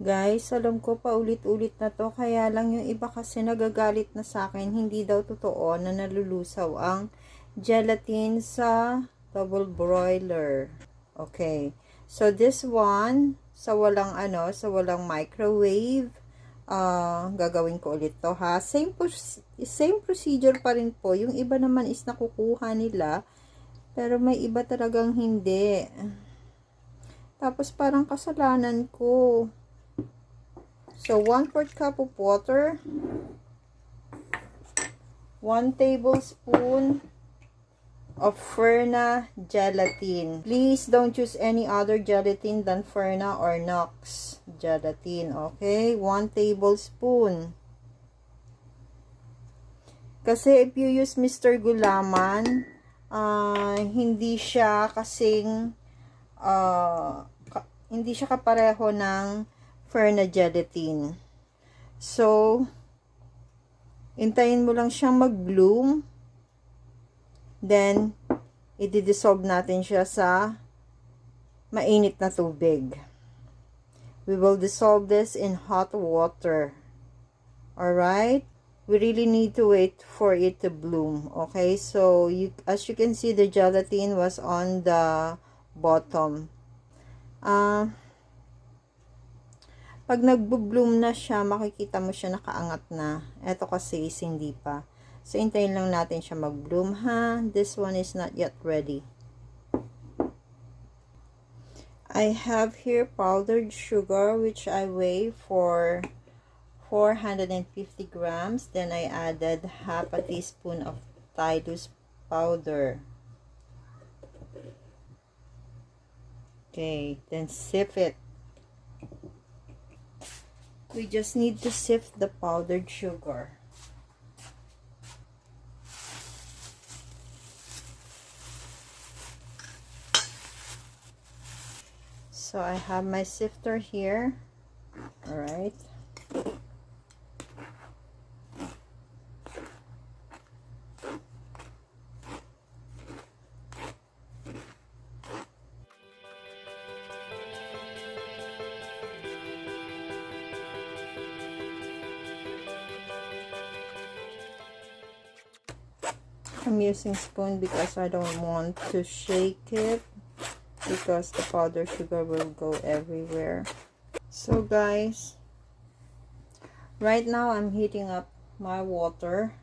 Guys, alam ko paulit-ulit na to, kaya lang yung iba kasi nagagalit na sa akin, hindi daw totoo na nalulusaw ang gelatin sa double broiler. Okay. So this one, sa walang microwave, gagawin ko ulit to ha. Same procedure pa rin po. Yung iba naman is nakukuha nila, pero may iba talagang hindi. Tapos parang kasalanan ko. So, 1/4 cup of water, 1 tablespoon of ferna gelatin. Please don't use any other gelatin than ferna or knox gelatin, okay? 1 tablespoon. Kasi if you use Mr. Gulaman, hindi siya kasing, hindi siya kapareho ng ferna gelatin. So, hintayin mo lang siyang mag-bloom. Then, i-dissolve natin siya sa mainit na tubig. We will dissolve this in hot water. Alright? We really need to wait for it to bloom. Okay? So, as you can see, the gelatin was on the bottom. Pag nagbo-bloom na siya, makikita mo siya nakaangat na. Ito kasi is hindi pa. So, hintayin lang natin siya mag-bloom ha. This one is not yet ready. I have here powdered sugar which I weigh for 450 grams. Then I added half a teaspoon of tylose powder. Okay, then sift it. We just need to sift the powdered sugar. So I have my sifter here. All right. I'm using spoon because I don't want to shake it, because the powdered sugar will go everywhere. So guys, right now I'm heating up my water.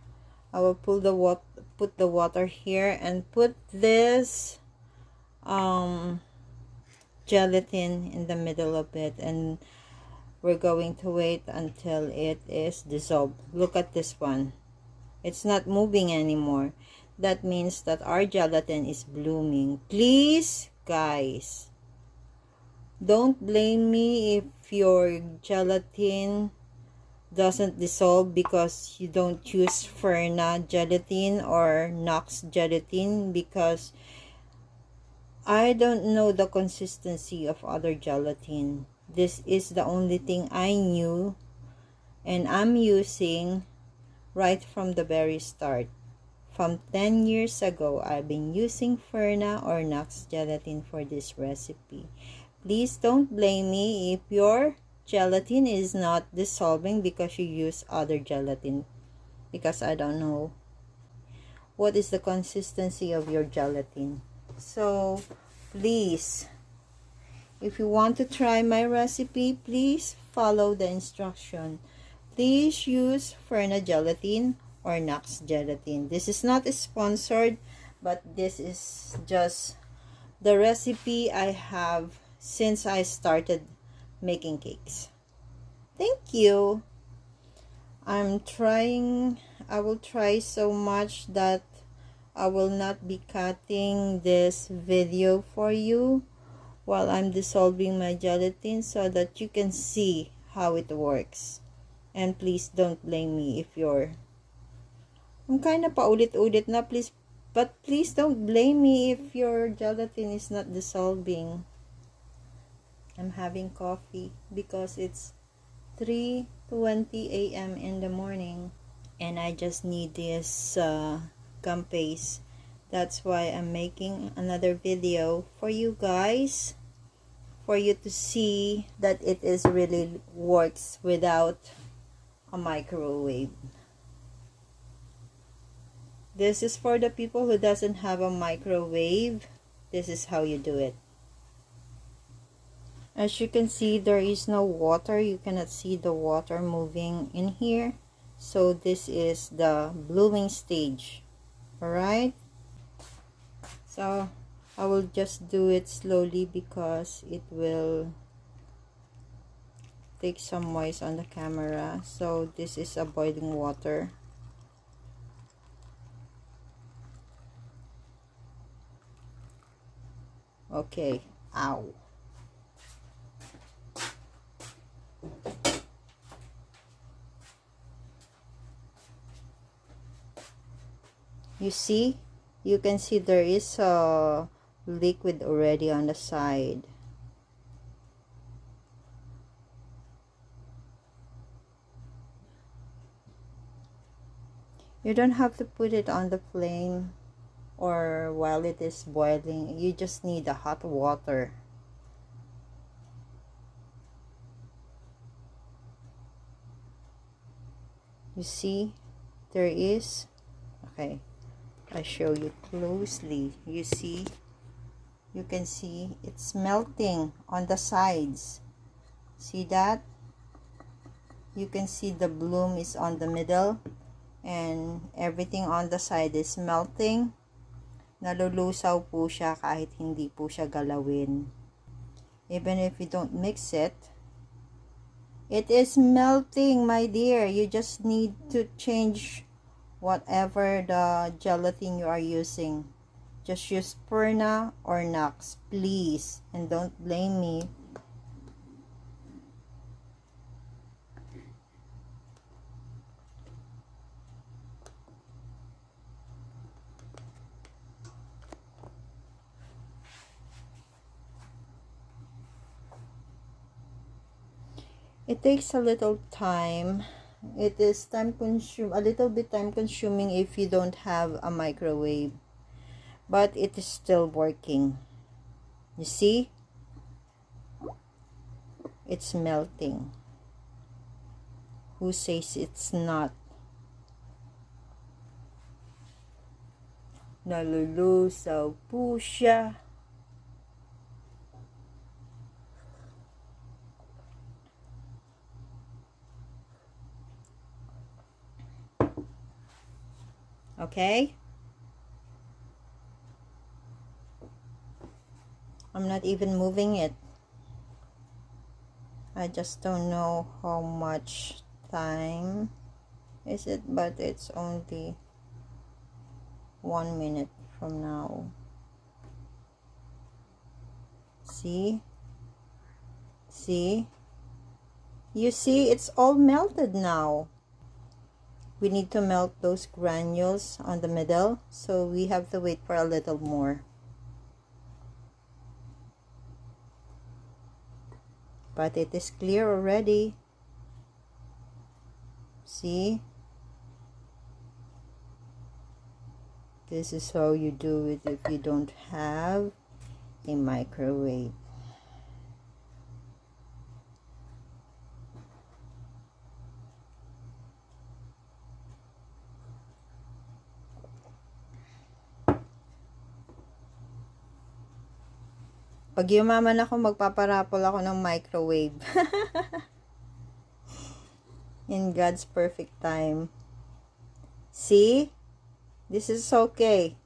I will put the water here and put this gelatin in the middle of it, and we're going to wait until it is dissolved. Look at this one. It's not moving anymore. That means that our gelatin is blooming. Please, guys, don't blame me if your gelatin doesn't dissolve because you don't use ferna gelatin or knox gelatin, because I don't know the consistency of other gelatin. This is the only thing I knew and I'm using right from the very start. From 10 years ago, I've been using ferna or knox gelatin for this recipe. Please don't blame me if your gelatin is not dissolving because you use other gelatin, because I don't know what is the consistency of your gelatin. So please, if you want to try my recipe, please follow the instruction. Please use ferna gelatin or knox gelatin. This is not sponsored, but this is just the recipe I have since I started making cakes. Thank you. I will try so much that I will not be cutting this video for you while I'm dissolving my gelatin, so that you can see how it works. And please don't blame me if I'm kind of paulit-ulit na, but please don't blame me if your gelatin is not dissolving. I'm having coffee because it's 3:20 a.m. in the morning and I just need this gumpaste. That's why I'm making another video for you guys for you to see that it is really works without a microwave. This is for the people who doesn't have a microwave. This is how you do it. As you can see, there is no water. You cannot see the water moving in here. So this is the blooming stage. Alright? So I will just do it slowly because it will take some moist on the camera. So this is a boiling water. Okay. Ow. You see? You can see there is a liquid already on the side. You don't have to put it on the flame or while it is boiling. You just need the hot water. You see? There is. Okay. I show you closely. You see? You can see it's melting on the sides. See that? You can see the bloom is on the middle and everything on the side is melting. Nalulusaw po siya kahit hindi po siya galawin. Even if you don't mix it, it is melting, my dear. You just need to change whatever the gelatin you are using. Just use ferna or knox, please, and don't blame me. It takes a little time. It is a little bit time consuming if you don't have a microwave, but it is still working. You see? It's melting. Who says it's not? Nalulusaw po siya. Okay? I'm not even moving it. I just don't know how much time is it, but it's only 1 minute from now. See? See? You see, it's all melted now. We need to melt those granules on the middle, so we have to wait for a little more. But it is clear already. See? This is how you do it if you don't have a microwave. Pag yumaman ako, magpaparapol ako ng microwave. In God's perfect time. See? This is okay.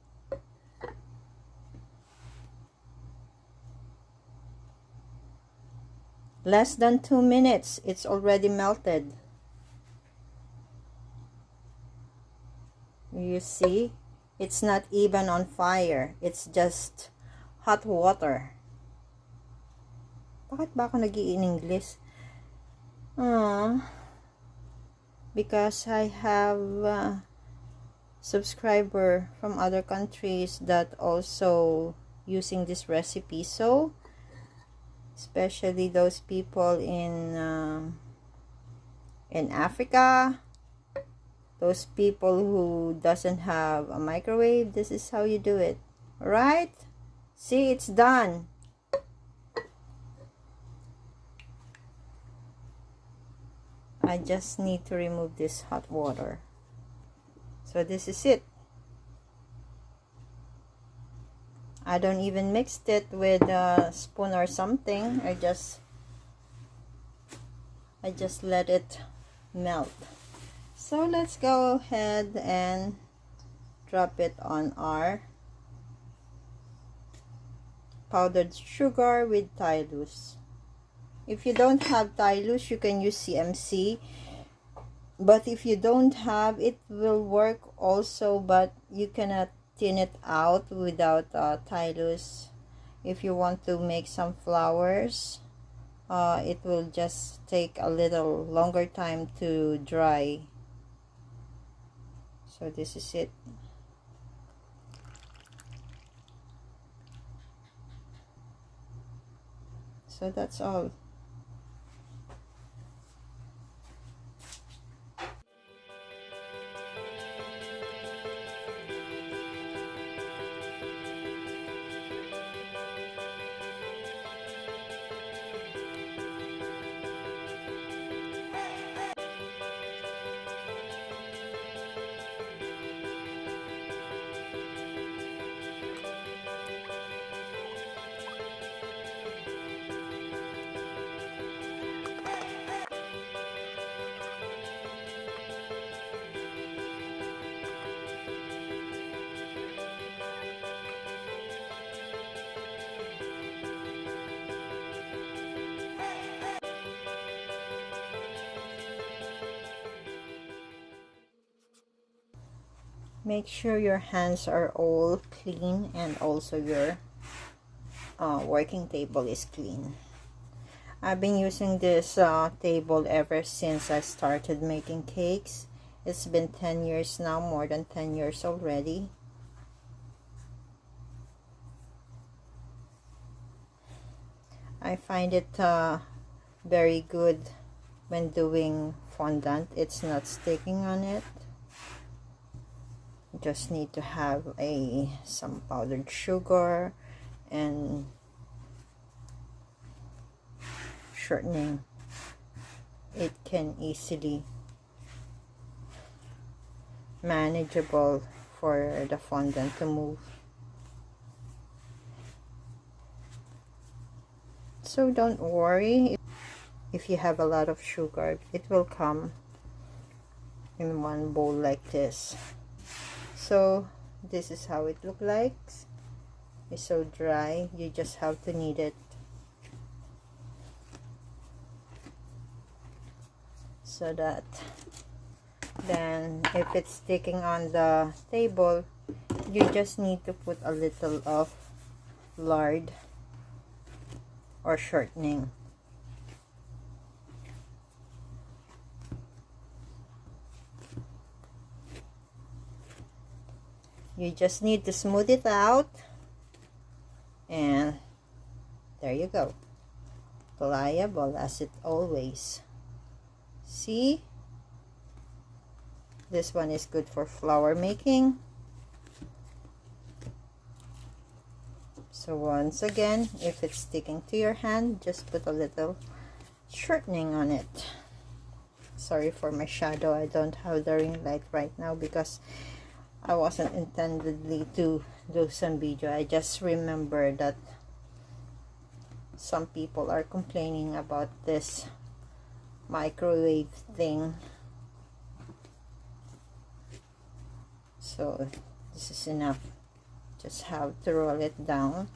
Less than 2 minutes, it's already melted. You see? It's not even on fire. It's just hot water. Bakit ba ako nag-i-English? Because I have a subscriber from other countries that also using this recipe. So, especially those people in Africa, those people who doesn't have a microwave, this is how you do it. Alright? See, it's done. I just need to remove this hot water. So this is it. I don't even mix it with a spoon or something. I just let it melt. So let's go ahead and drop it on our powdered sugar with tylose. If you don't have tylose, you can use CMC, but if you don't have, it will work also, but you cannot thin it out without tylose. If you want to make some flowers, it will just take a little longer time to dry. So this is it. So that's all. Make sure your hands are all clean and also your working table is clean. I've been using this table ever since I started making cakes. It's been 10 years now, more than 10 years already. I find it very good when doing fondant. It's not sticking on it. Just need to have some powdered sugar and shortening. It can easily manageable for the fondant to move. So don't worry if you have a lot of sugar. It will come in one bowl like this. So this is how it looks like. It's so dry, you just have to knead it. So that then if it's sticking on the table, you just need to put a little of lard or shortening. You just need to smooth it out, and there you go. Pliable as it always. See? This one is good for flower making. So once again, if it's sticking to your hand, just put a little shortening on it. Sorry for my shadow. I don't have the ring light right now because I wasn't intendedly to do some video. I just remember that some people are complaining about this microwave thing. So this is enough. Just have to roll it down.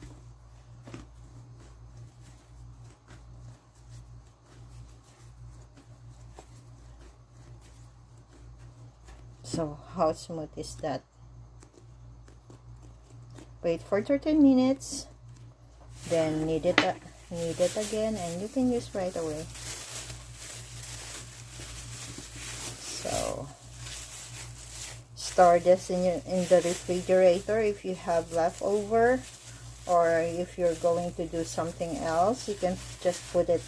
So how smooth is that? Wait for 30 minutes, then knead it again, and you can use right away. So store this in the refrigerator if you have leftover, or if you're going to do something else, you can just put it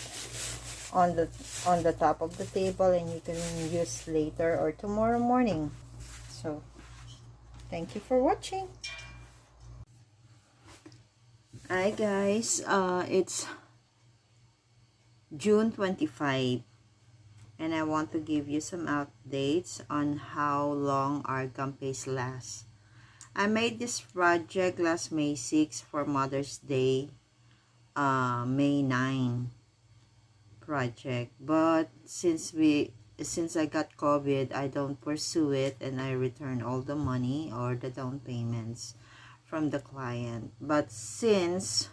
on the top of the table and you can use later or tomorrow morning. So thank you for watching. Hi guys, it's June 25. and I want to give you some updates on how long our gumpaste lasts. I made this project last May 6 for Mother's Day, May 9 project, but since I got COVID, I don't pursue it, and I return all the money or the down payments from the client. But since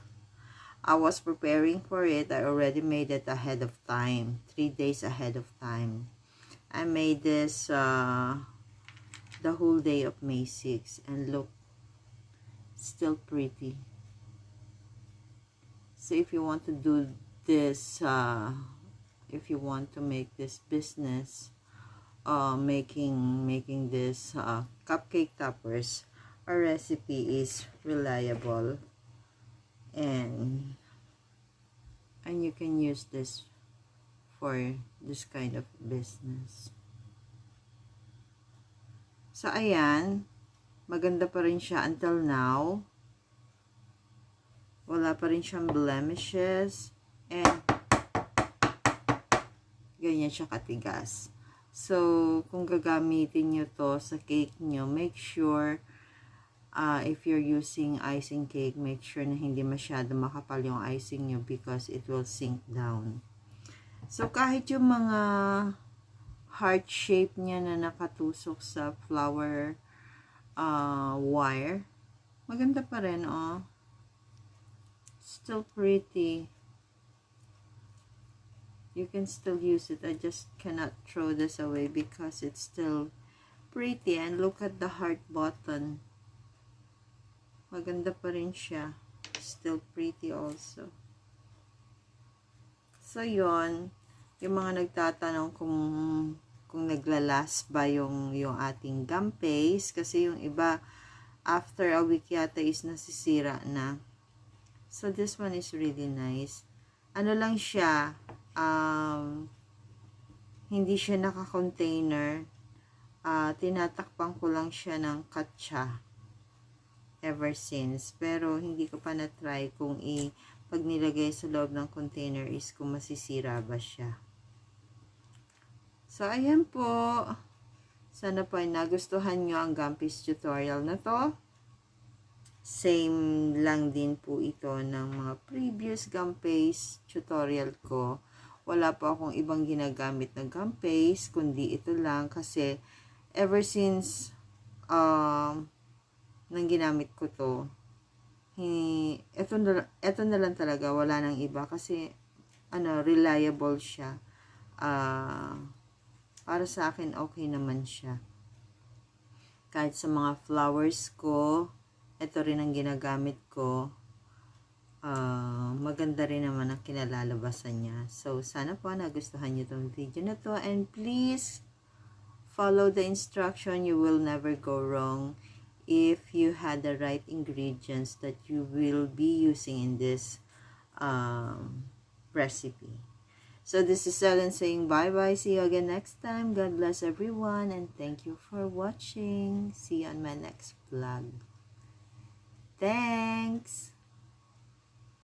I was preparing for it, I already made it ahead of time, 3 days ahead of time. I made this the whole day of May 6, and look, still pretty. So if you want to do this, if you want to make this business, making this cupcake toppers, our recipe is reliable, and you can use this for this kind of business. So ayan, maganda pa rin siya until now. Wala pa rin siyang blemishes, and ganyan siya katigas. So kung gagamitin nyo to sa cake nyo, make sure if you're using icing cake, make sure na hindi masyado makapal yung icing nyo because it will sink down. So kahit yung mga heart shape niya na nakatusok sa flower wire, maganda pa rin, oh. Still pretty. You can still use it. I just cannot throw this away because it's still pretty. And look at the heart button. Maganda pa rin siya. Still pretty also. So yon, yung mga nagtatanong kung naglalas ba yung ating gumpaste, kasi yung iba after a week yata is nasisira na. So this one is really nice. Ano lang siya, hindi siya naka-container. Tinatakpan ko lang siya ng katsa ever since. Pero hindi ko pa na-try kung pag nilagay sa loob ng container is kung masisira ba siya. So ayan po. Sana po ay nagustuhan nyo ang gumpaste tutorial na to. Same lang din po ito ng mga previous gumpaste tutorial ko. Wala po akong ibang ginagamit na gumpaste, kundi ito lang, kasi ever since nang ginamit ko to, ito na lang talaga, wala nang iba, kasi reliable siya. Para sa akin okay naman siya. Kahit sa mga flowers ko, ito rin ang ginagamit ko. Maganda rin naman ang kinalalabasan niya. So, sana po nagustuhan niyo itong video na to. And please, follow the instruction. You will never go wrong if you had the right ingredients that you will be using in this recipe. So, this is Ellen saying bye-bye. See you again next time. God bless everyone. And thank you for watching. See you on my next vlog. Thanks!